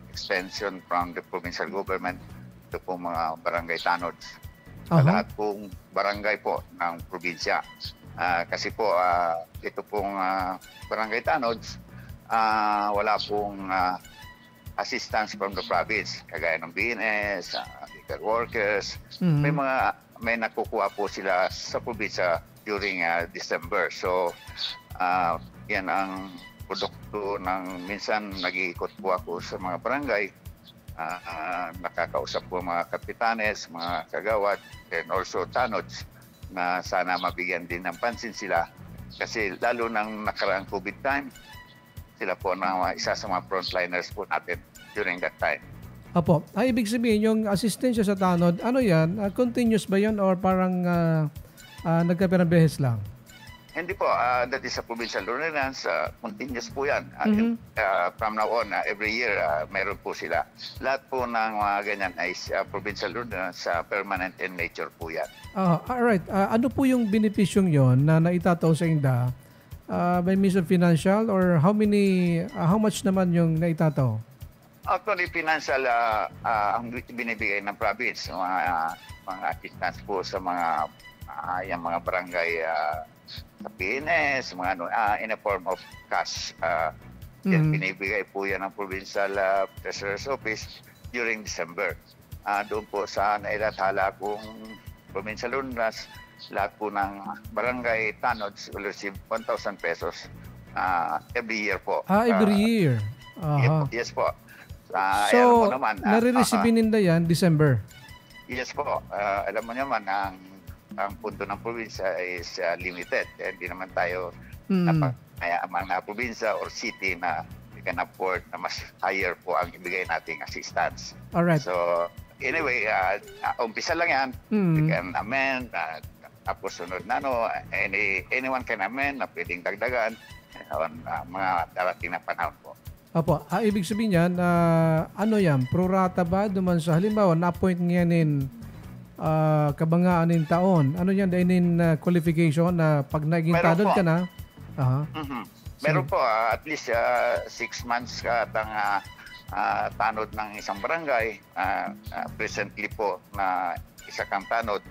extension from the provincial government. Ito po mga barangay tanods sa Aha. lahat pong barangay po ng probinsya. Kasi po ito pong barangay tanods, wala pong assistance from the province, kagaya ng BNS, legal workers. Mhm. May nakukuha po sila sa probinsya during December. So yan ang produkto ng minsan nag-iikot po ako sa mga barangay. Nakakausap po mga kapitanes, mga kagawad, and also tanods na sana mabigyan din ng pansin sila. Kasi lalo ng nakaraang COVID time, sila po na isa sa mga frontliners po natin during that time. Opo. Ibig sabihin, yung asistensya sa tanod, ano yan? Continuous ba yan or parang nagkapirang beses lang? Hindi po, that is a provincial ordinance, continuous po yan. Mhm. From now on, every year, meron po sila. Lahat po ng mga ganyan ay provincial ordinance, permanent in nature po yan. Alright. Ano po yung benepisyong yon na naitataw sa INDA? By means of financial or how much naman yung naitataw? Actually, financial ang binibigay ng province, mga assistance po sa mga yung mga barangay sa PNS, mga in a form of cash. Yan, binibigay po yan ng Provincial Treasurer's Office during December. Doon po sa nailathala kong provincial ordinance, lahat po ng barangay tanods will receive 1,000 pesos every year po. Every year. Aha. Yes po. So, alam mo naman, nare-receive ninda yan December? yes po. Alam mo naman, ang punto ng probinsya is limited. Hindi naman tayo napakayaman na probinsya or city na we can afford na mas higher po ang ibigay nating assistance. Alright. So, anyway, umpisa lang yan. We can amend. Tapos sunod na, anyone can amend na pwedeng dagdagan on mga darating na panahon po. Opo. Ibig sabihin yan, ano yan? Prorata ba? Duman sa halimbawa, na-appoint ngayon kabangaanin taon. Ano yan? Dainin qualification na pag naging Meron tanod po. ka na? Aha. Meron po, at least 6 months ka tanod ng isang barangay. Presently po na isa kang tanod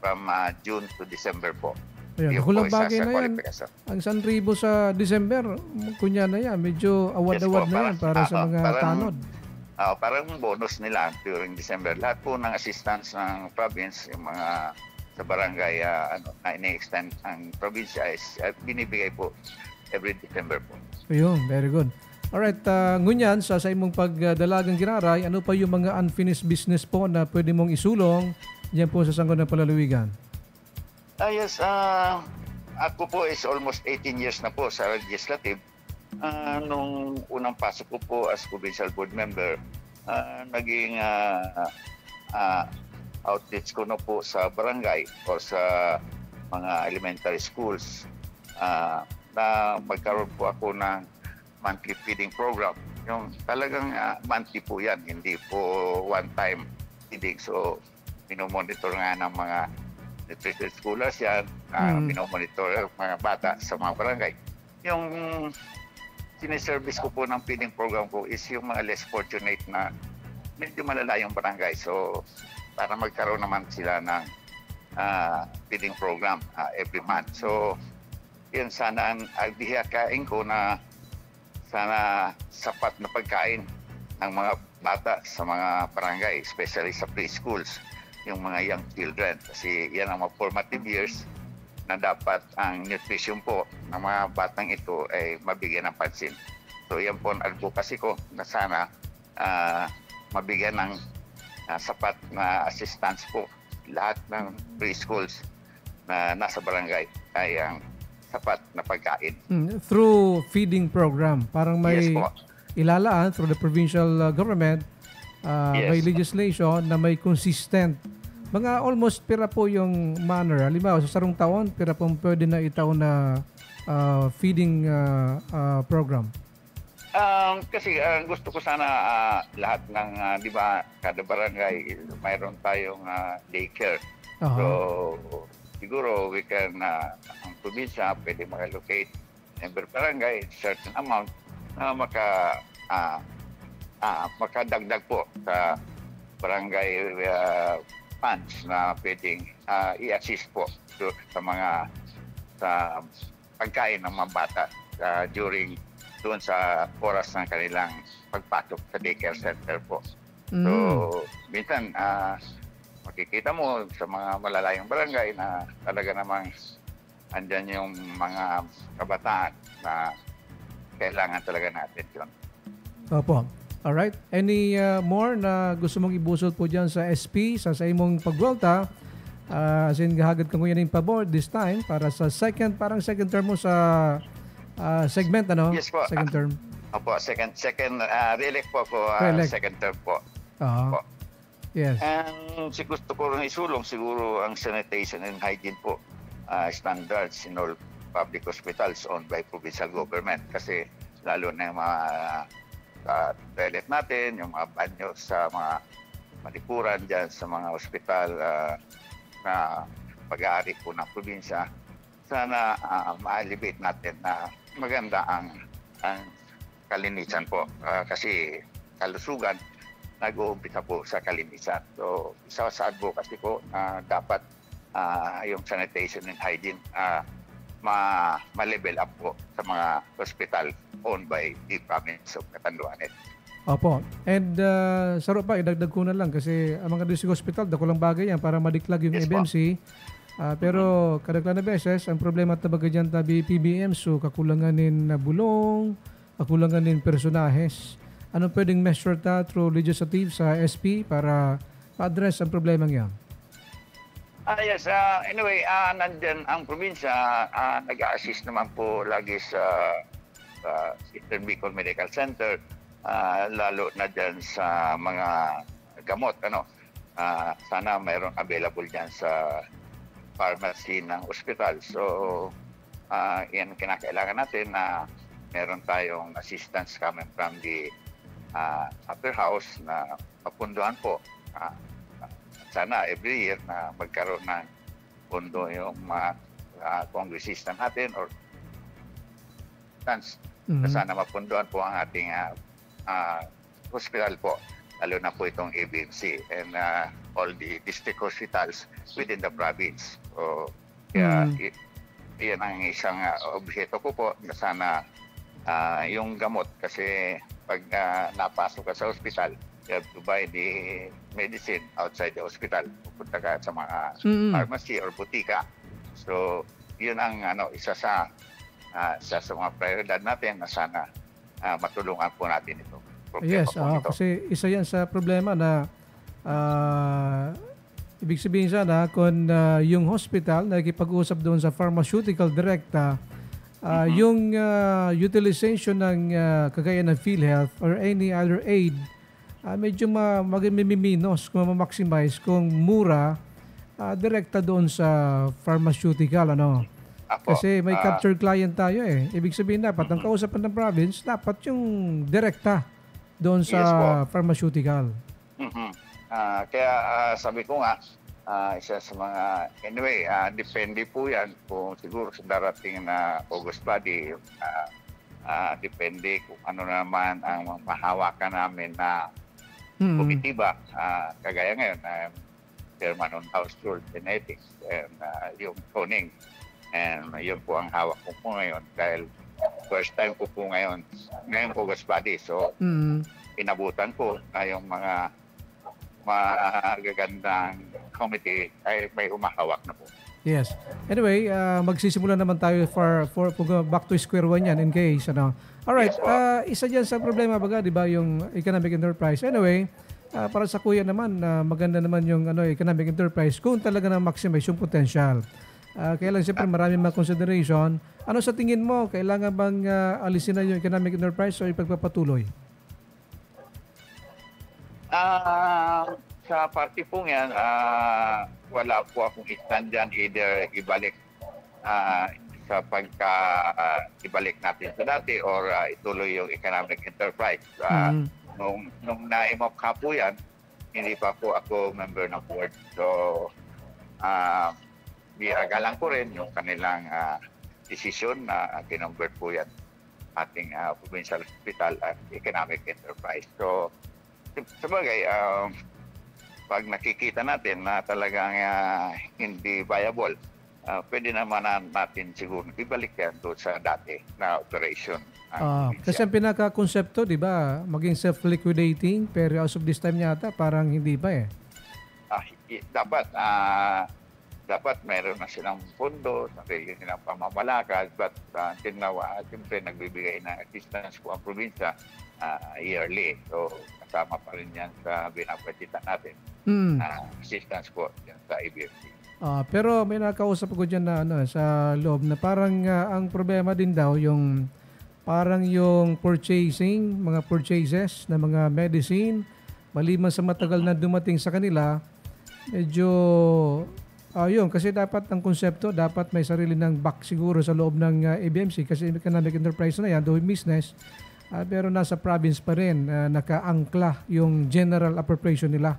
from June to December po. Ayan. Yun Hulang po, isa bagay sa na yan. qualification. Ang 1,000 sa December, kunya na yan. Medyo awad-awad Yes po, na yan para sa mga tanod. Parang bonus nila during December. Lahat po ng assistance ng province, yung mga sa barangay na ini-extend ang probinsya is binibigay po every December po. Ayun, very good. Alright, ngunyan, sa imong pagdalagang ginaray, ano pa yung mga unfinished business po na pwede mong isulong diyan po sa Sangguniang Palalawigan? Yes, ako po is almost 18 years na po sa legislative. Nung unang pasok ko po as provincial board member, naging outreach ko na po sa barangay o sa mga elementary schools na magkaroon po ako ng monthly feeding program. Yung talagang monthly po yan, hindi po one-time feeding. So, minomonitor nga ng mga nutrition scholars yan, minomonitor mga bata sa mga barangay. Yung siniservice ko po ng feeding program ko is yung mga less fortunate na medyo malala yung barangay. So, para magkaroon naman sila ng feeding program every month. So, yun sana ang bihakain ko na sana sapat na pagkain ng mga bata sa mga barangay, especially sa preschools, yung mga young children. Kasi yan ang mga formative years na dapat ang nutrition po ng mga batang ito ay mabigyan ng pansin. So yan po ang advocacy ko na sana mabigyan ng sapat na assistance po lahat ng preschools na nasa barangay ay ang sapat na pagkain. Through feeding program, parang may Yes po. ilalaan through the provincial government, may Yes. legislation na may consistent. Mga almost pira po yung manner. Halimbawa, sa sarong taon, pira pong pwede na itaon na feeding program. Kasi gusto ko sana lahat ng, di ba, kada barangay, mayroon tayong daycare. Aha. So, siguro we can, ang probinsya, pwede mag-allocate every barangay, certain amount na makadagdag po sa barangay funds na pwedeng i-assist po sa mga sa pagkain ng mga bata during doon sa oras ng kanilang pagpasok sa daycare center po. So, minsan makikita mo sa mga malalayong barangay na talaga namang andyan yung mga kabataan na kailangan talaga natin yun. Opo. Alright. Any more na gusto mong ibusot po dyan sa SP, sa imong pagwelta? As in, gahagad ka ngayon yung pabor this time para sa parang second term mo sa segment, ano? Yes po. Second term. Opo, second re-elect po ako, second term po. Oo. Yes. And gusto ko rin isulong siguro ang sanitation and hygiene po standards in all public hospitals owned by provincial government kasi lalo na yung mga toilet natin, yung mga banyo sa mga malikuran dyan sa mga ospital na pag-aari po ng probinsya. Sana ma-elevate natin na maganda ang kalinisan po kasi kalusugan nag-uumpisa po sa kalinisan. So isa sa advocacy ko na dapat yung sanitation and hygiene ma-level up po sa mga hospital owned by the province of Catanduanes. Opo. And saro pa, idagdag ko na lang kasi ang mga district hospital, dakulang bagay yan para madiklag yung FMC. Pero kadaglan na beses, ang problema at nabaga dyan tabi PBM, so kakulanganin na bulong, kakulanganin personahes. Anong pwedeng measure ta through legislative sa SP para pa-address ang problema yan? Yes, anyway, nandyan ang probinsya, nag-a-assist naman po lagi sa Eastern Bicol Medical Center, lalo na dyan sa mga gamot. Sana mayroong available dyan sa pharmacy ng hospital. So, yan kinakailangan natin na meron tayong assistance coming from the upper house na mapunduhan po. Sana every year na magkaroon ng pondo yung mga kongresista natin or na sana mapunduhan po ang ating hospital po, lalo na po itong ABMC and all the district hospitals within the province. So, kaya yan ang isang objeto ko po na sana yung gamot kasi pag napasok ka sa hospital, you have to buy the medicine outside the hospital. Pupunta ka sa mga pharmacy or butika. So, yun ang isa sa mga prioridad natin na sana matulungan po natin ito. Yes, kasi isa yan sa problema na ibig sabihin sana kung yung hospital nakikipag-usap doon sa pharmaceutical director, yung utilization ng kagaya ng PhilHealth or any other aid, medyo mag-miminos kung ma-maximize kung mura direkta doon sa pharmaceutical. Kasi may captured client tayo eh. Ibig sabihin dapat ang kausapan ng province dapat yung direkta doon sa pharmaceutical. Kaya sabi ko nga, isa sa mga, anyway, depende po yan kung siguro sa darating na August body, depende kung ano naman ang mahawakan namin na komitiba, kagaya ngayon, Chairman on Household Genetics and yung toning. And yun po ang hawak ko po ngayon dahil first time ko po ngayon August body. So, inabutan ko na yung mga magagandang committee ay may umahawak na po. Yes. Anyway, magsisimula naman tayo for back to square one yan in case. Alright, isa dyan sa problema baga, di ba, yung economic enterprise. Anyway, para sa kuya naman, maganda naman yung economic enterprise kung talaga na maximize yung potential. Kaya lang siyempre maraming mga consideration. Ano sa tingin mo? Kailangan bang alisin na yung economic enterprise o ipagpapatuloy? Sa party po yan, wala po akong stand dyan, either ibalik sa ibalik natin sa dati or ituloy yung economic enterprise. Nung na-imokha po yan, hindi pa po ako member ng board. So, galang ko rin yung kanilang decision na kinonvert po yan ating provincial hospital at economic enterprise. So, sabagay, pag nakikita natin na talagang hindi viable, pwede naman natin siguro ibalik yan doon sa dati na operation. Kasi ang pinaka-konsepto, di ba, maging self-liquidating, pero as of this time yata, parang hindi pa eh. Dapat mayroon na silang pondo, sarili nilang pamamalakad, but until now, siyempre nagbibigay ng assistance po ang probinsya yearly. So, kasama pa rin yan sa binabudgetan natin. Assistance po yan sa ABFC. Pero may nakausap ko dyan na sa loob na parang ang problema din daw yung parang yung purchasing, mga purchases na mga medicine, maliban sa matagal na dumating sa kanila, medyo yun, kasi dapat ang konsepto, dapat may sarili ng back siguro sa loob ng ABMC kasi economic enterprise na yan, doing business, pero nasa province pa rin, nakaangkla yung general appropriation nila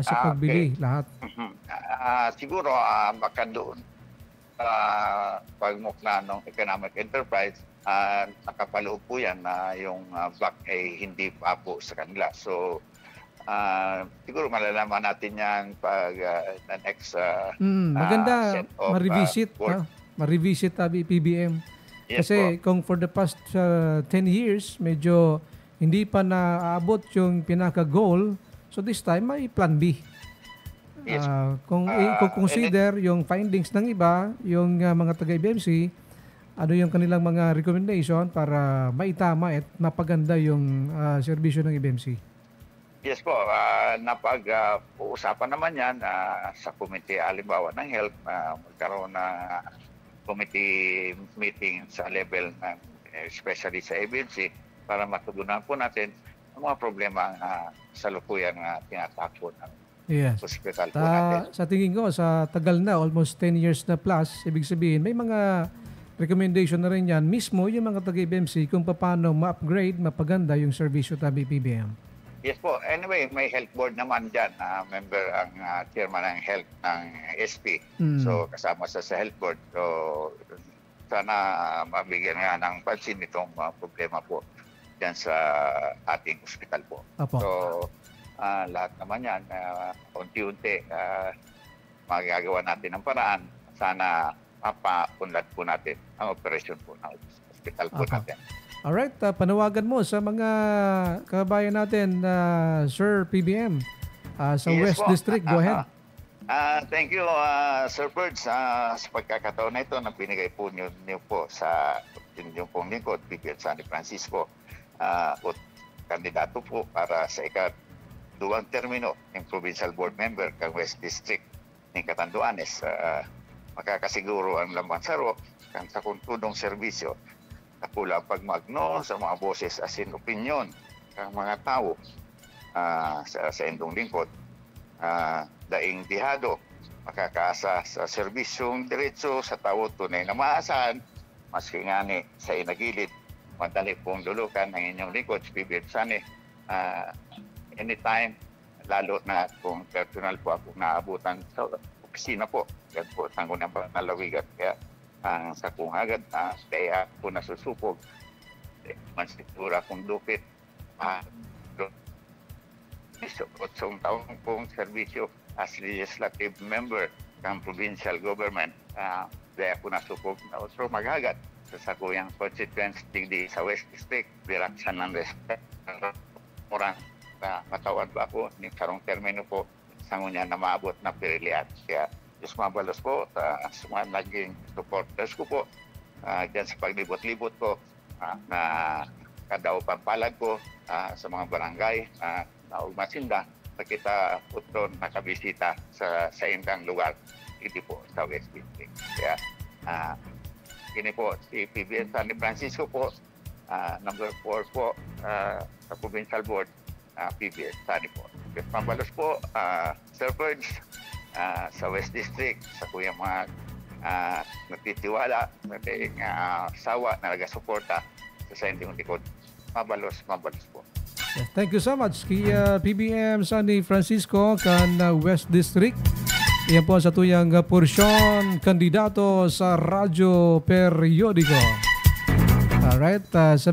sa pagbili lahat. Siguro baka doon pagmukla ng economic enterprise, nakapaloob po yan na yung back ay hindi pa po sa kanila. So, siguro malalaman natin yan pag the next maganda ma-revisit ma-revisit PBM. Yes, kasi kung for the past 10 years medyo hindi pa naaabot yung pinaka-goal, so this time may plan B. Yes. Kung i-consider yung findings ng iba, yung mga taga-BMC, ano yung kanilang mga recommendation para maitama at mapaganda yung serbisyo ng IBMC? Yes po, napag-uusapan naman yan sa committee halimbawa ng health, magkaroon ng committee meeting sa level ng especially sa ABMC para matugunan po natin ang mga problema sa lukuyan na tinatakbo ng hospital po natin. Sa tingin ko, sa tagal na, almost 10 years na plus, ibig sabihin, may mga recommendation na rin yan mismo yung mga taga-IBMC kung paano ma-upgrade, mapaganda yung serbisyo tabi PBM. Yes po. Anyway, may health board naman dyan. Member ang chairman ng health ng SP. So, kasama sa health board. So, sana mabigyan nga ng pansin itong problema po dyan sa ating hospital po. Apo. So, lahat naman yan, unti-unti, magagawa natin ng paraan. Sana mapapunlad po natin ang operasyon po ng hospital po natin. Alright, panawagan mo sa mga kabayan natin, Sir PBM, sa West District. Go ahead. Thank you, Sir Birds, sa pagkakataon na ito na binigay po niyo po sa inyong pong lingkod, PBM San Francisco, kandidato po para sa ika-2 termino ng Provincial Board Member ng West District ng Catanduanes. Makakasiguro ang lambansaro kang sa kuntudong serbisyo kapula pagmagno sa mga boses asin opinyon ng mga tao sa indong lingkod. Daing dihado, makakaasa sa serbisyong diretso sa tao tunay na maasahan, maski nga ni sa inagilid, madali pong lulukan ng inyong lingkod, PBM Sani, anytime, lalo na kung personal po ako naabutan sa opisina po, yan po, Sangguniang Panalawigan. Kaya sa kung agad kaya po nasusupog mansitura kung dupit 8 taong pong serbisyo as legislative member ng provincial government, kaya po nasupog na also maghagad sa sakuyang constituency di sa West District, biraksan ng respect orang na matawan ba ako ng karong termino po sangunya na maabot na pirilian. Kaya Diyos mabalos po sa mga naging supporters ko po dyan sa paglibot-libot ko na kadaw pampalad ko sa mga barangay na Ugmasinda na kita po nakabisita sa indang lugar hindi po sa West District. Kaya ini po si PBM San Francisco po, number 4 po sa Provincial Board, PBM San po. Diyos mabalos po, Sir Purge, sa West District, sa kuyang mga nagtitiwala, nating sawa na nagasuporta sa indong likod. Mabalos po. Yes, thank you so much kay PBM San Francisco kan West District. Iyan po sa tuyang porsyon kandidato sa Radyo Periodiko. Alright, sa